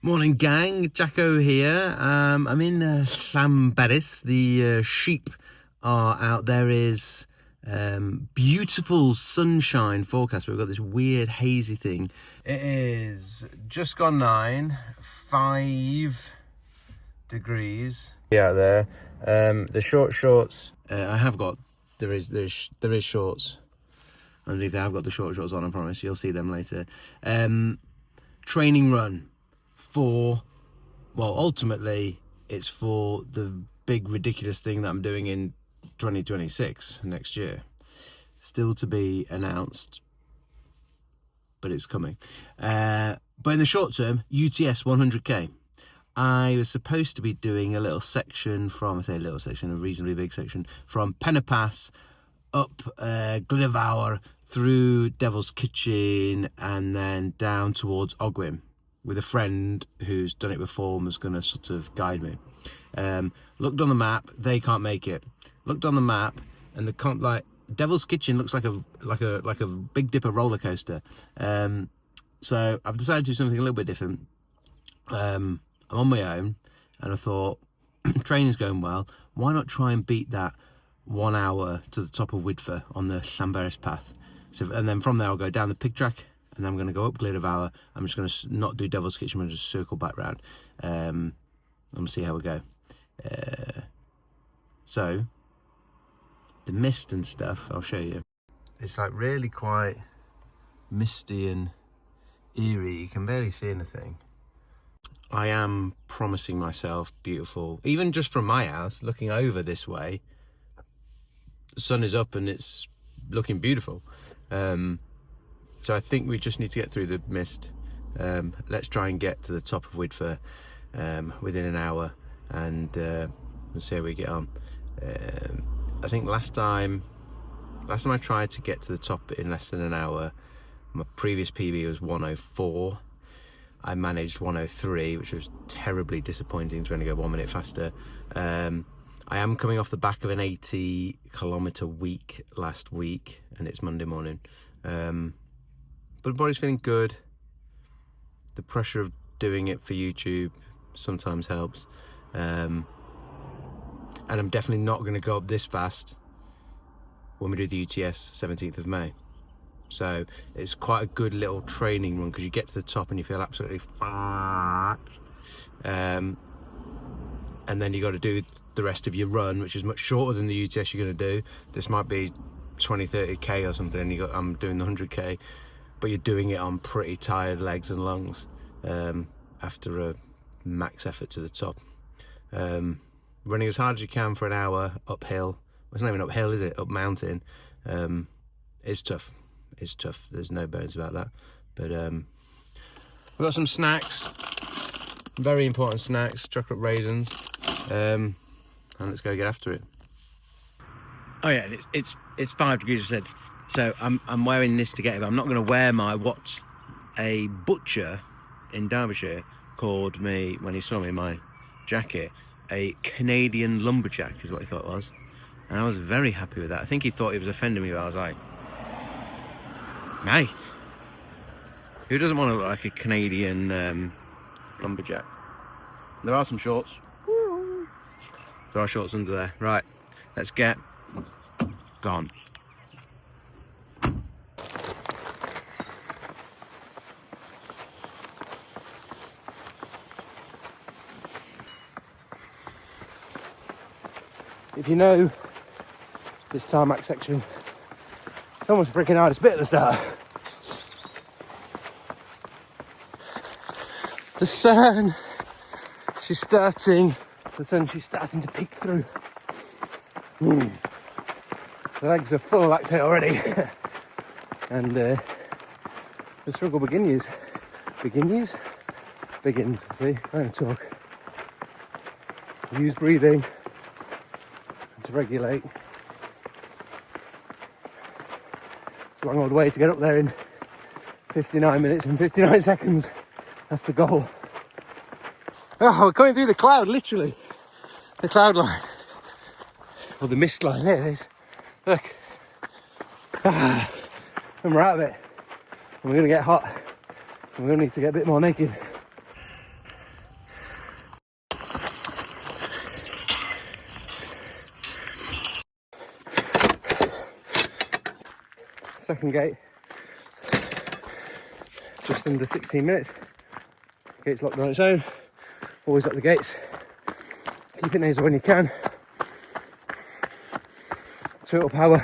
Morning gang, Jacko here. I'm in Llanberis. The sheep are out. There is beautiful sunshine forecast. We've got this weird hazy thing. It is just gone 5 degrees. Yeah, there. The short shorts. I have got. There is shorts underneath. I have got the short shorts on. I promise. You'll see them later. Training run. Ultimately it's for the big ridiculous thing that I'm doing in 2026 next year, still to be announced, but it's coming. But in the short term, UTS 100k. I was supposed to be doing a little section from, a reasonably big section from Pennapass up Glyder Fawr through Devil's Kitchen and then down towards Ogwym, with a friend who's done it before and was going to sort of guide me. Looked on the map, they can't make it. Looked on the map, and Devil's Kitchen looks like a Big Dipper roller coaster. So I've decided to do something a little bit different. I'm on my own, and I thought training's going well. Why not try and beat that 1 hour to the top of Wyddfa on the Llanberis path? So, and then from there I'll go down the pig track. And then I'm going to go up Glyder Fawr. I'm just going to not do Devil's Kitchen, I'm going to just circle back round. And we'll see how we go. So, the mist and stuff, I'll show you. It's like really quite misty and eerie. You can barely see anything. I am promising myself beautiful. Even just from my house, looking over this way, the sun is up and it's looking beautiful. So I think we just need to get through the mist. Let's try and get to the top of Wyddfa within an hour, and we'll see how we get on. I think last time I tried to get to the top in less than an hour, my previous PB was 1:04. I managed 1:03, which was terribly disappointing, trying to go 1 minute faster. I am coming off the back of an 80-kilometre week last week, and it's Monday morning. But the body's feeling good. The pressure of doing it for YouTube sometimes helps. And I'm definitely not going to go up this fast when we do the UTS 17th of May. So it's quite a good little training run, because you get to the top and you feel absolutely fucked. And then you got to do the rest of your run, which is much shorter than the UTS you're going to do. This might be 20-30k or something, and I'm doing the 100k. But you're doing it on pretty tired legs and lungs after a max effort to the top. Running as hard as you can for an hour uphill. Well, it's not even uphill, is it? Up mountain. It's tough. It's tough. There's no bones about that. But we've got some snacks. Very important snacks. Chocolate raisins. And let's go get after it. Oh yeah, it's 5 degrees, I said. So I'm wearing this to get it. I'm not going to wear what a butcher in Derbyshire called me when he saw me in my jacket. A Canadian lumberjack is what he thought it was. And I was very happy with that. I think he thought he was offending me, but I was like, mate, who doesn't want to look like a Canadian lumberjack? There are some shorts. There are shorts under there. Right, let's get gone. If you know this tarmac section, it's almost freaking hardest bit at the start. The sun, she's starting to peek through. The legs are full of lactate already. And the struggle begins. Begins, see, I'm going to talk. Use breathing to regulate. It's a long old way to get up there in 59 minutes and 59 seconds. That's the goal. Oh, we're coming through the cloud, literally. The cloud line. Or the mist line, there it is. Look. And we're out of it. And we're going to get hot. And we're going to need to get a bit more naked. second gate, just under 16 minutes. Gate's locked on its own. Always lock the gates. Keep it nasal when you can. Turtle power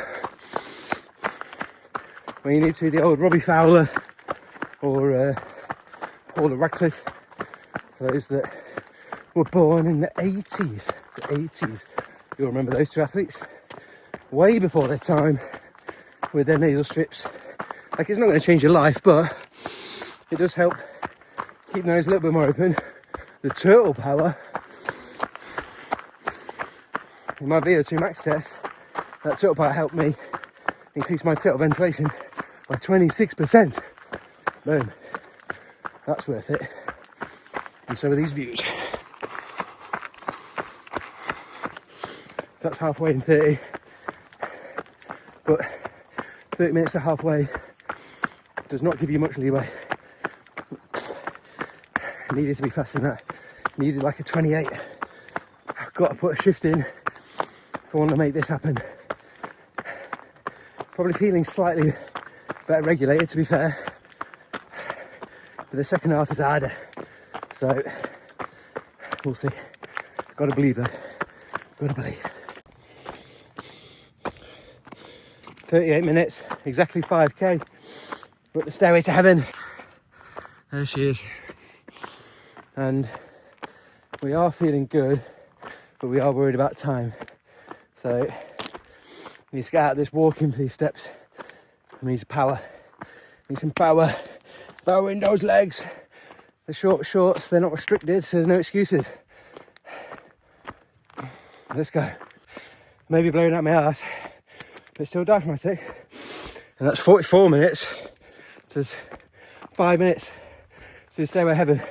when you need to. The old Robbie Fowler or Paul Radcliffe, for those that were born in the 80s. You'll remember those two athletes way before their time with their nasal strips. Like, it's not going to change your life, but it does help keep the nose a little bit more open. The turtle power in my VO2 max test, that turtle power helped me increase my turtle ventilation by 26%. Boom. That's worth it. And so are these views. So that's halfway in 30. But 30 minutes to halfway does not give you much leeway. Needed to be faster than that. Needed like a 28. I've got to put a shift in if I want to make this happen. Probably feeling slightly better regulated, to be fair. But the second half is harder. So we'll see. Gotta believe though. Gotta believe. 38 minutes, exactly 5k. We're at the stairway to heaven. There she is. And we are feeling good, but we are worried about time. So we need to get out of this walking for these steps. We need some power. Need some power. Power in those legs. The short shorts, they're not restricted, so there's no excuses. Let's go. Maybe blowing out my ass, but still diaphragmatic. And that's 44 minutes. So it's 5 minutes to the stairway heaven.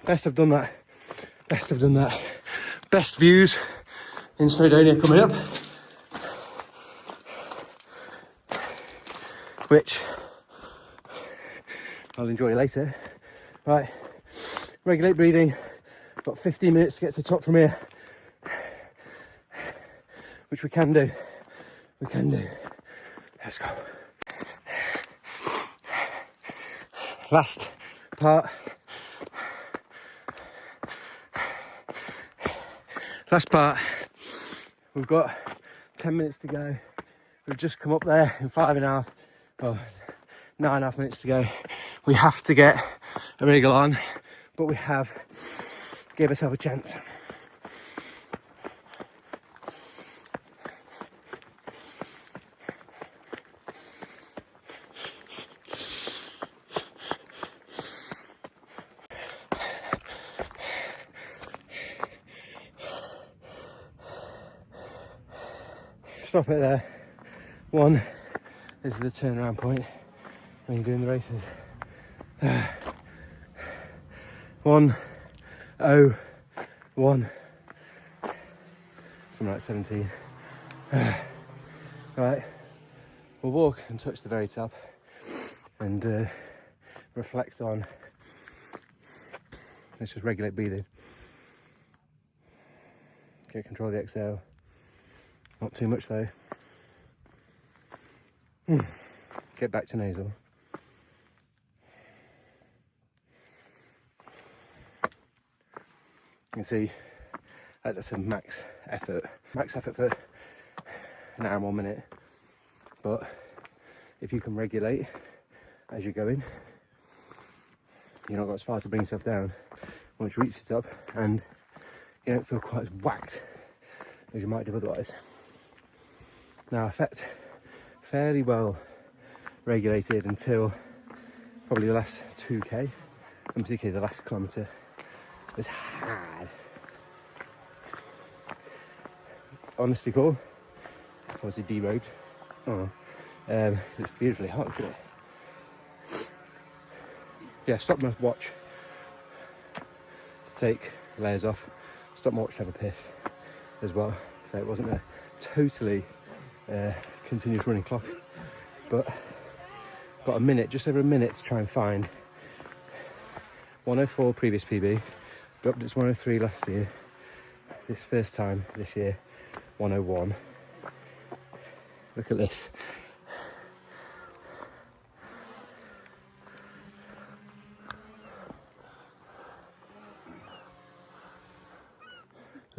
Best I've done that. Best I've done that. Best views in Snowdonia coming up. Which I'll enjoy later. Right, regulate breathing. Got 15 minutes to get to the top from here. Which we can do. We can do. Let's go. Last part. Last part. We've got 10 minutes to go. We've just come up there in 9.5 minutes to go. We have to get a wriggle on, but we have gave ourselves a chance. Stop it there. One, this is the turnaround point when you're doing the races. 1:01. Something like 17. Right, we'll walk and touch the very top and reflect on. Let's just regulate breathing. Get control of the exhale. Not too much though. Get back to nasal. You can see that's a max effort. Max effort for an hour and 1 minute. But if you can regulate as you're going, you're not got as far to bring yourself down once you reach the top, and you don't feel quite as whacked as you might do otherwise. Now, I felt fairly well regulated until probably the last 2k, and particularly the last kilometre was hard. Honestly cool. Obviously derobed. It's beautifully hot, isn't it? Yeah, stopped my watch to take layers off. Stopped my watch to have a piss as well. So it wasn't a totally continuous running clock, but got a minute, just over a minute to try and find 104 previous PB, dropped it to 103 last year, this first time this year 101. Look at this,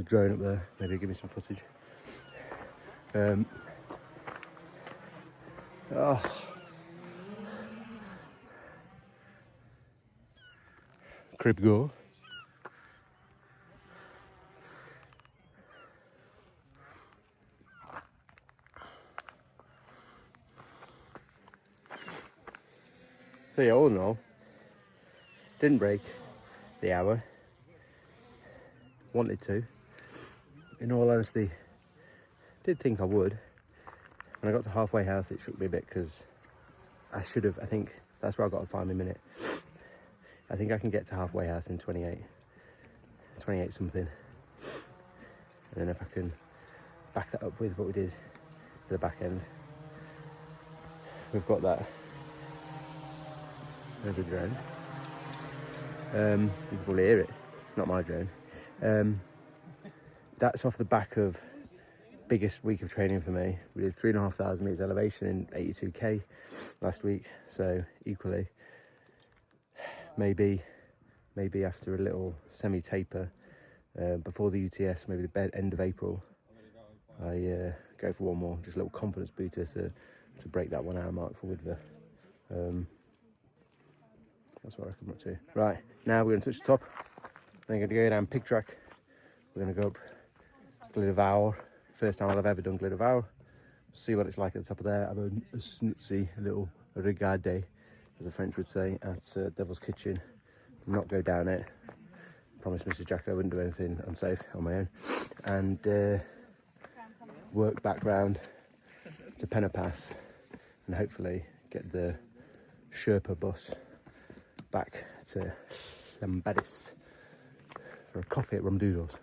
the drone up there, maybe give me some footage. Crib go. So yeah, all in all, didn't break the hour. Wanted to. In all honesty, did think I would. When I got to halfway house, it shook me a bit because I should have. I think that's where I got to find my minute. I think I can get to halfway house in 28 something. And then if I can back that up with what we did for the back end, we've got that. There's a drone. You can probably hear it. Not my drone. That's off the back of biggest week of training for me. We did 3,500 meters elevation in 82k last week. So equally, maybe after a little semi-taper before the UTS, maybe the end of April, I go for one more, just a little confidence booster to break that 1 hour mark for Wyddfa. That's what I reckon I'm up to. Right, now we're going to touch the top. Then we're going to go down Pig Track. We're going to go up Glyder Fawr. First time I've ever done Glyder Fawr. See what it's like at the top of there. Have a snootsy little regard day, as the French would say, at Devil's Kitchen. Not go down it. Promised Mrs. Jack I wouldn't do anything unsafe on my own. And work back round to Penna Pass and hopefully get the Sherpa bus back to Llanberis for a coffee at Rumdoodles.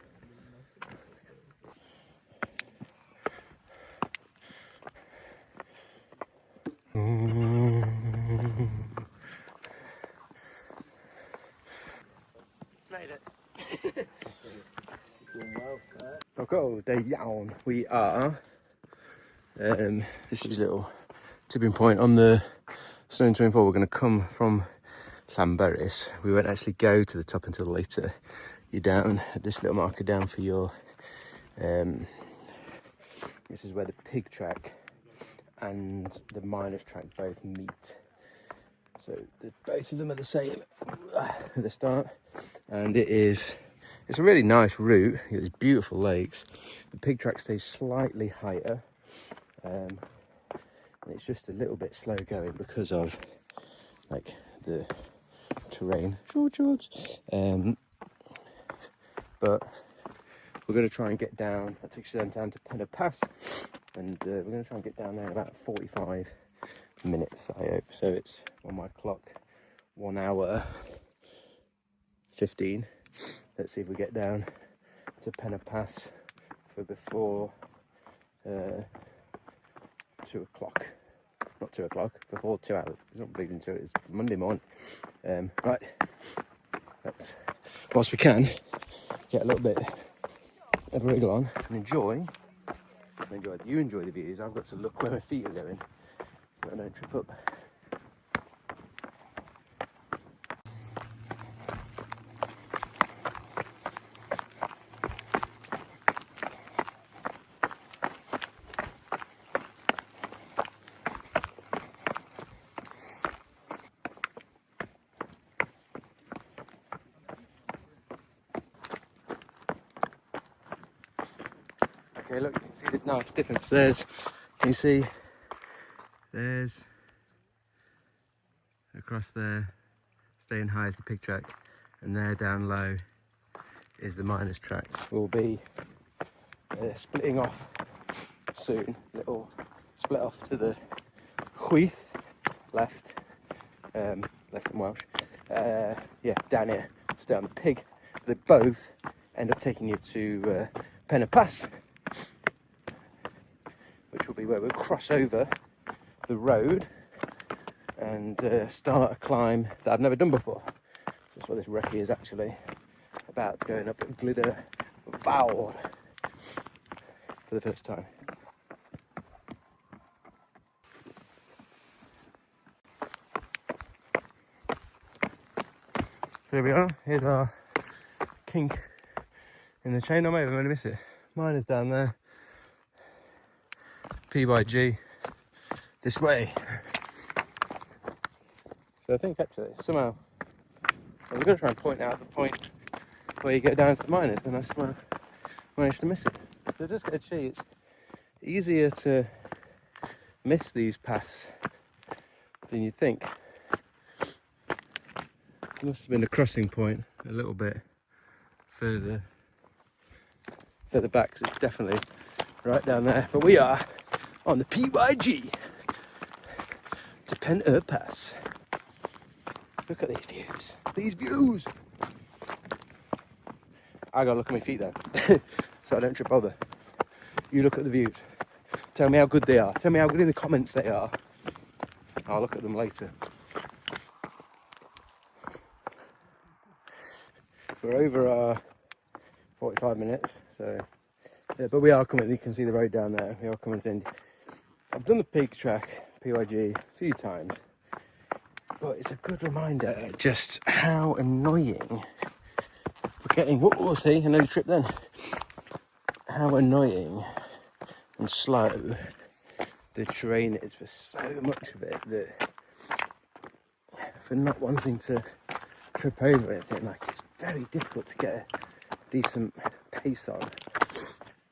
Made it. Doing well. Okay, day down. We are. This is a little tipping point on the Snowdon 24. We're going to come from Llanberis. We won't actually go to the top until later. You're down at this little marker down for your. This is where the pig track and the miners track both meet. So both of them are the same at the start, and it's a really nice route. You get these beautiful lakes. The pig track stays slightly higher, and it's just a little bit slow going because of like the terrain. Shorts. But we're going to try and get down. That takes us down to Penna Pass, and we're going to try and get down there in about 45 minutes, I hope. So it's on my clock 1 hour 15. Let's see if we get down to Penna Pass for before 2 o'clock. Not 2 o'clock, before 2 hours. It's not bleeding to it, it's Monday morning. Right, let's, whilst we can, get a little bit of a wriggle on and enjoy. You enjoy the views. I've got to look where my feet are going so I don't trip up. Okay, look, you can see the nice difference. Can you see? There's across there, staying high is the pig track, and there down low is the miners track. We'll be splitting off soon. Little split off to the Wyddfa left, left and Welsh. Yeah, down here, stay on the pig. They both end up taking you to Penna Pass, which will be where we'll cross over the road and start a climb that I've never done before. So that's what this recce is actually about, going up Glyder Fawr for the first time. So here we are, here's our kink in the chain. I may have only missed it. Mine is down there. PYG this way. So I think actually somehow I was going to try and point out the point where you go down to the miners, and I somehow managed to miss it. So just get a cheat. It's easier to miss these paths than you think. There must have been a crossing point a little bit further back, because it's definitely right down there. But we are on the PYG to Penur Pass. Look at these views. These views! I gotta look at my feet though, so I don't trip over. You look at the views. Tell me how good they are. Tell me how good in the comments they are. I'll look at them later. We're over our 45 minutes, so yeah, but we are coming. You can see the road down there. We are coming to the end. I've done the peak track, PYG, a few times, but it's a good reminder just how annoying we're getting. We'll see, another trip then. How annoying and slow the terrain is for so much of it, that for not wanting to trip over anything, like, it's very difficult to get a decent pace on.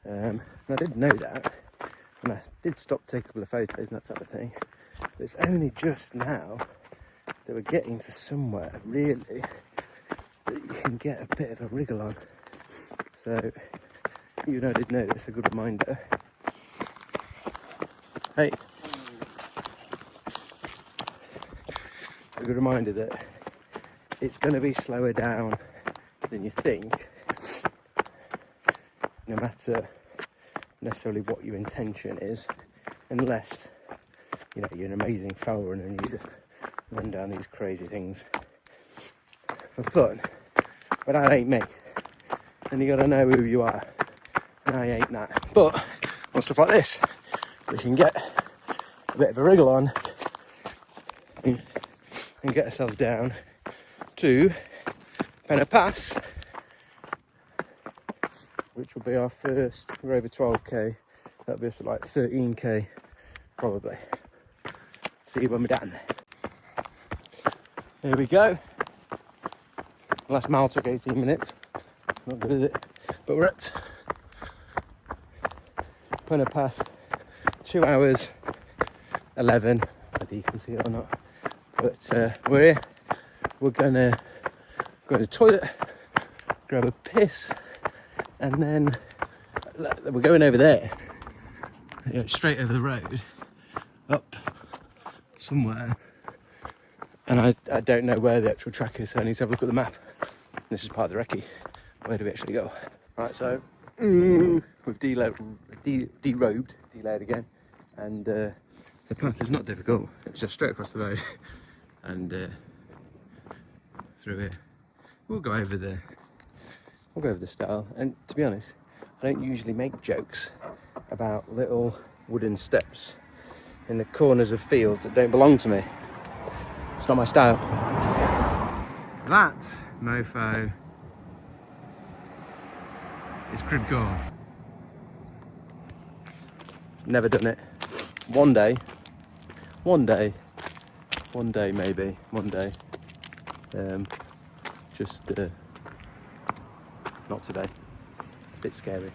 And I did know that, and I did stop to take a couple of photos and that type of thing, but it's only just now that we're getting to somewhere really that you can get a bit of a wriggle on. So even though I did know this, a good reminder. Hey, a good reminder that it's going to be slower down than you think, no matter necessarily what your intention is, unless, you know, you're an amazing fell runner and you run down these crazy things for fun. But that ain't me, and you got to know who you are, and I ain't that. But on stuff like this, we can get a bit of a wriggle on and get ourselves down to Penur Pass, which will be our first. We're over 12k, that'll be like 13k probably. See you when we're down there. Here we go. Last mile took 18 minutes. Not good, is it? But we're at Penur Pass, 2 hours 11, whether you can see it or not. But we're here. We're gonna go to the toilet, grab a piss, and then we're going over there. You know, straight over the road, up somewhere. And I don't know where the actual track is, so I need to have a look at the map. This is part of the recce. Where do we actually go? Right, so we've derobed again, and the path is not difficult. It's just straight across the road and through here. We'll go over the stile. And to be honest, I don't usually make jokes about little wooden steps in the corners of fields that don't belong to me. It's not my style. That mofo is crib gore. Never done it. One day maybe, just not today. It's a bit scary.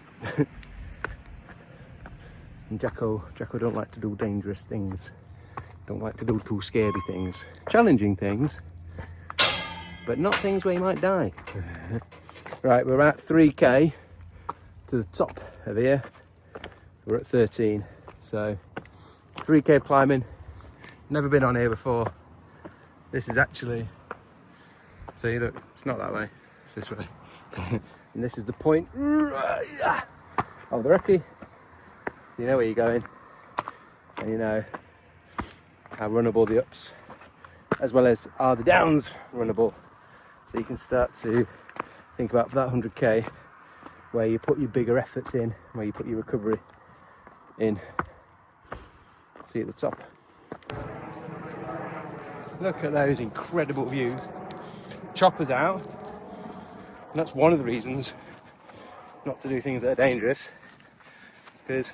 And Jacko don't like to do dangerous things. Don't like to do too scary things. Challenging things, but not things where you might die. Right, we're at 3k to the top of here. We're at 13, so 3k of climbing. Never been on here before. This is actually, see, look, it's not that way, it's this way. And this is the point of the recce. You know where you're going, and you know how runnable the ups as well as are the downs runnable. So you can start to think about for that 100k where you put your bigger efforts in, where you put your recovery in. See at the top. Look at those incredible views. Chopper's out, and that's one of the reasons not to do things that are dangerous, because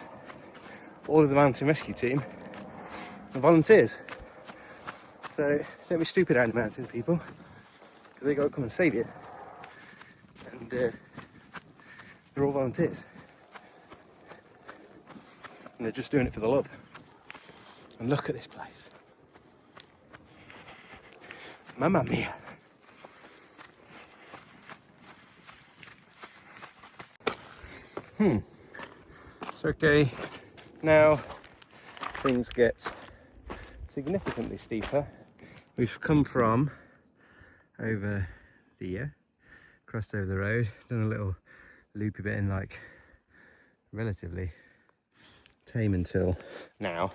all of the mountain rescue team are volunteers. So don't be stupid out in the mountains, people, because they got to come and save you. And they're all volunteers. And they're just doing it for the love. And look at this place. Mamma mia. It's okay. Now things get significantly steeper. We've come from over here, crossed over the road, done a little loopy bit in like relatively tame until now.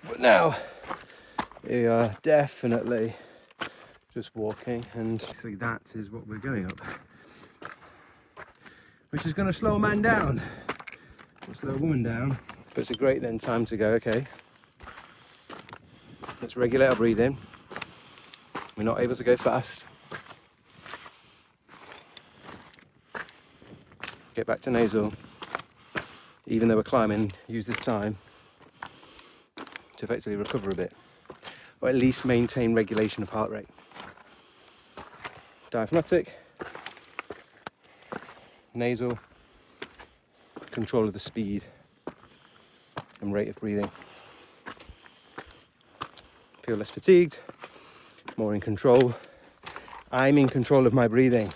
But now we are definitely just walking, and actually that is what we're going up, which is going to slow a man down, slow a woman down. But it's a great then time to go, okay, let's regulate our breathing. We're not able to go fast. Get back to nasal. Even though we're climbing, use this time to effectively recover a bit, or at least maintain regulation of heart rate. Diaphragmatic, nasal, control of the speed and rate of breathing. Feel less fatigued, more in control. I'm in control of my breathing.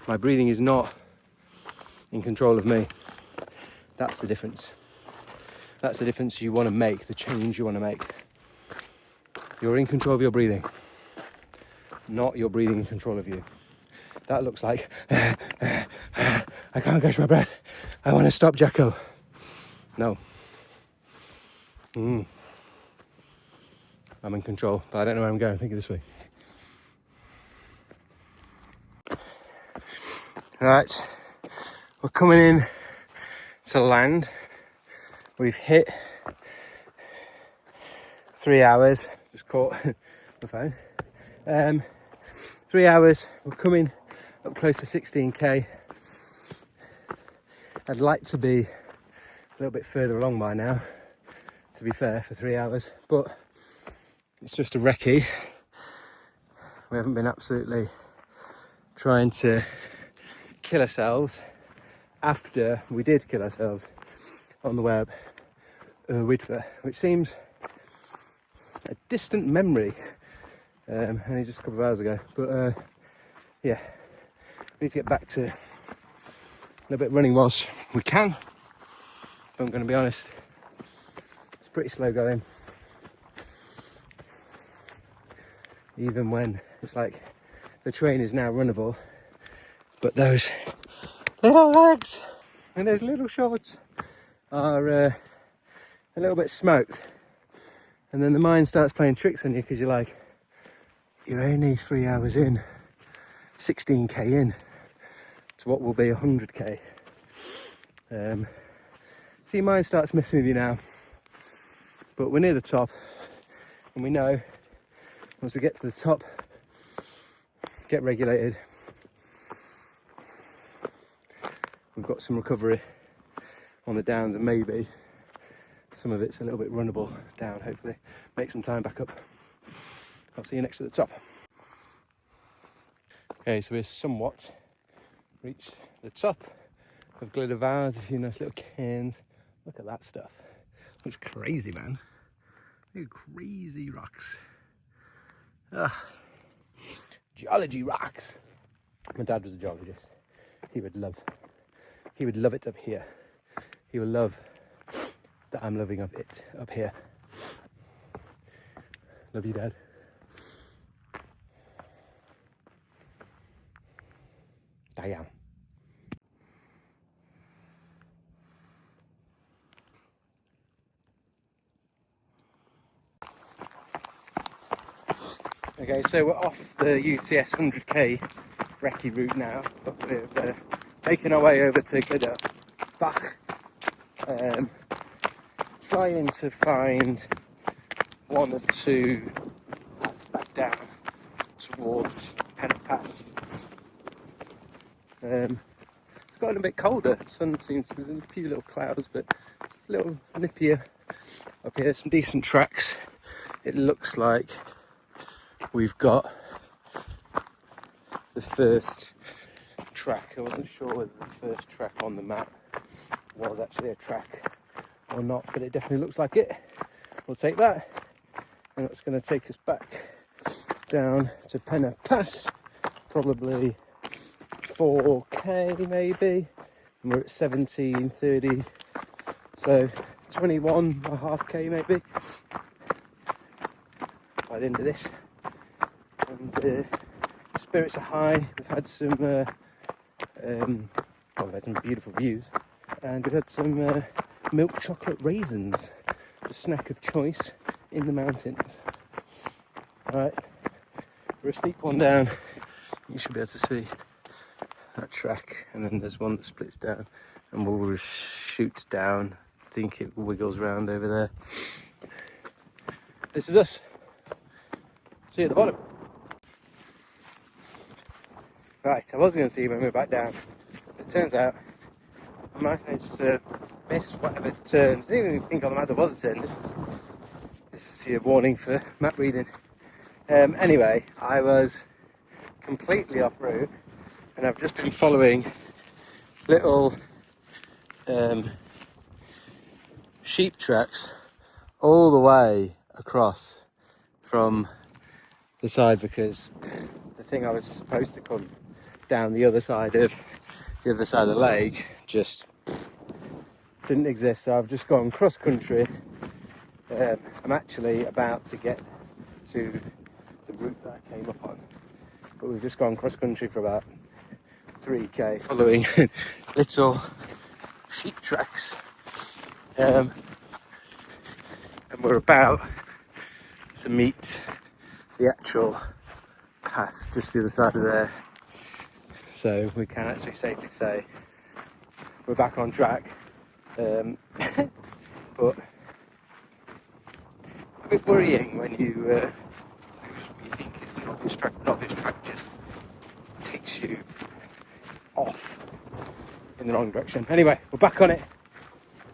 My breathing is not in control of me. That's the difference. That's the difference you want to make, the change you want to make. You're in control of your breathing, not your breathing in control of you. That looks like, I can't catch my breath. I want to stop, Jacko. No. I'm in control, but I don't know where I'm going. Think of this way. Right, we're coming in to land. We've hit 3 hours. Just caught the phone. 3 hours. We're coming up close to 16k. I'd like to be a little bit further along by now, to be fair, for 3 hours, but it's just a recce. We haven't been absolutely trying to kill ourselves after we did kill ourselves on the web, Yr Wyddfa, which seems a distant memory, only just a couple of hours ago. But yeah, we need to get back to a little bit running whilst we can. If I'm going to be honest, it's pretty slow going. Even when it's like the train is now runnable, but those little legs and those little shorts are a little bit smoked. And then the mind starts playing tricks on you, because you're like, you're only 3 hours in, 16k in to what will be 100k. So your mind starts messing with you now, but we're near the top, and we know once we get to the top, get regulated, we've got some recovery on the downs, and maybe some of it's a little bit runnable down, hopefully. Make some time back up. I'll see you next to the top. Okay, so we're somewhat reached the top of Glyder Fawr. There's a few nice little cairns. Look at that stuff. Looks crazy, man. Look at crazy rocks. Geology rocks. My dad was a geologist. He would love it up here. He will love that I'm loving it up here. Love you, Dad. Diane. Okay, so we're off the UTS 100k recce route now, but we've taken our way over to Glyder Fawr, trying to find one of two paths back down towards Pen Pass. So it's gotten a bit colder. The sun seems, there's a few little clouds, but it's a little nippier up here. Some decent tracks. It looks like we've got the first track. I wasn't sure whether the first track on the map was actually a track or not, but it definitely looks like it. We'll take that, and that's going to take us back down to Penna Pass, probably 4k maybe, and we're at 17:30, so 21.5k maybe by the end of this. And spirits are high. We've had some we've had some beautiful views, and we've had some milk chocolate raisins, the snack of choice in the mountains. Right, for a steep one down, you should be able to see that track, and then there's one that splits down and will shoot down. I think it wiggles around over there. This is us. See you at the bottom. Right, I was going to see you when we were back down. It turns out I managed to miss whatever turn. I didn't even think on the map there was a turn. This is your warning for map reading. Anyway, I was completely off route, and I've just been following little sheep tracks all the way across from the side, because the thing I was supposed to come down the other side of the lake just didn't exist. So I've just gone cross country. I'm actually about to get to the route that I came up on, but we've just gone cross country for about 3k following little sheep tracks, and we're about to meet the actual path just the other side of there, so we can actually safely say we're back on track. But a bit worrying when you lose what you think is the obvious track. The obvious track just takes you off in the wrong direction. Anyway, we're back on it.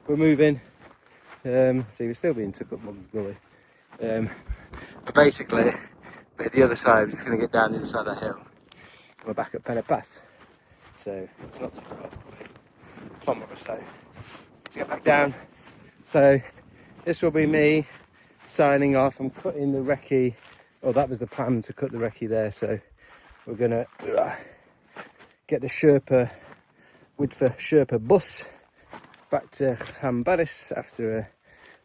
We're moving. See, we're still being took up Mum's Gully. But basically, we're at the other side. We're just going to get down the other side of that hill. We're back at Penna Pass, so it's not too far, probably a kilometre or so to get back down. So this will be me signing off. I'm cutting the recce. Oh, that was the plan, to cut the recce there. So we're gonna get the Yr Wyddfa Sherpa bus back to Llanberis after a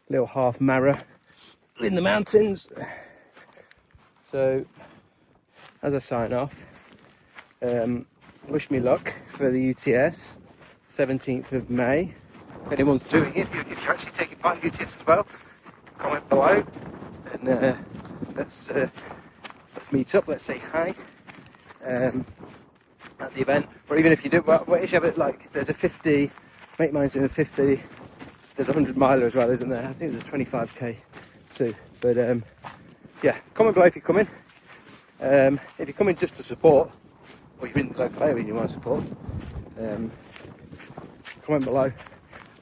little half mara in the mountains. So as I sign off, wish me luck for the UTS 17th of May. If anyone's doing it, if you're actually taking part in UTS as well, comment below, and let's meet up. Let's say hi at the event. Or even if you do, well, if you have it, like there's a 50. Mate mine's doing a 50. There's a 100 miler as well, isn't there? I think there's a 25k too. But yeah, comment below if you're coming. If you're coming just to support, or you're in the local area and you want to support, comment below.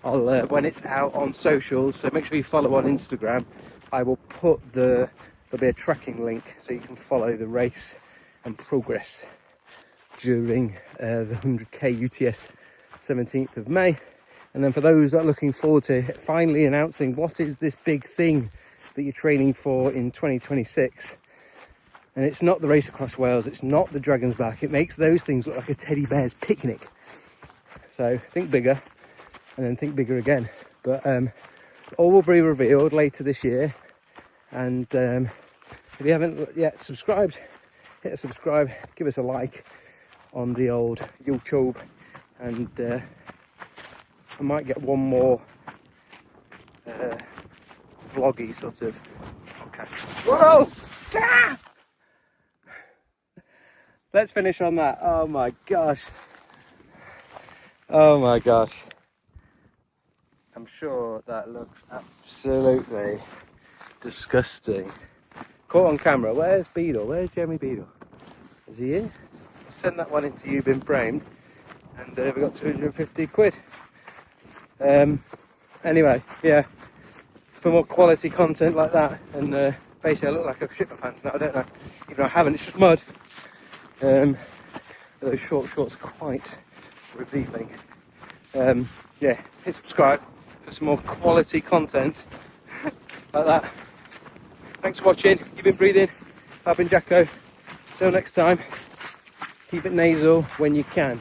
I'll when it's out on socials, so make sure you follow on Instagram. I will put there'll be a tracking link so you can follow the race and progress during the 100k UTS 17th of May. And then for those that are looking forward to finally announcing what is this big thing that you're training for in 2026, and it's not the race across Wales, it's not the Dragon's Back, it makes those things look like a teddy bear's picnic. So think bigger, and then think bigger again. But all will be revealed later this year. And if you haven't yet subscribed, hit a subscribe, give us a like on the old YouTube, and I might get one more vloggy sort of podcast. Whoa! Ah! Let's finish on that. Oh my gosh. Oh my gosh. I'm sure that looks absolutely disgusting. Caught on camera. Where's Beadle? Where's Jeremy Beadle? Is he here? I'll send that one into You Been Framed. and we got 250 quid. Anyway, yeah, for more quality content like that, and basically I look like I've shit my pants now, I don't know, even though I haven't, it's just mud. Those short shorts are quite revealing. Yeah, hit subscribe for some more quality content like that. Thanks for watching. You've been breathing. I've been Jacko. Till next time, keep it nasal when you can.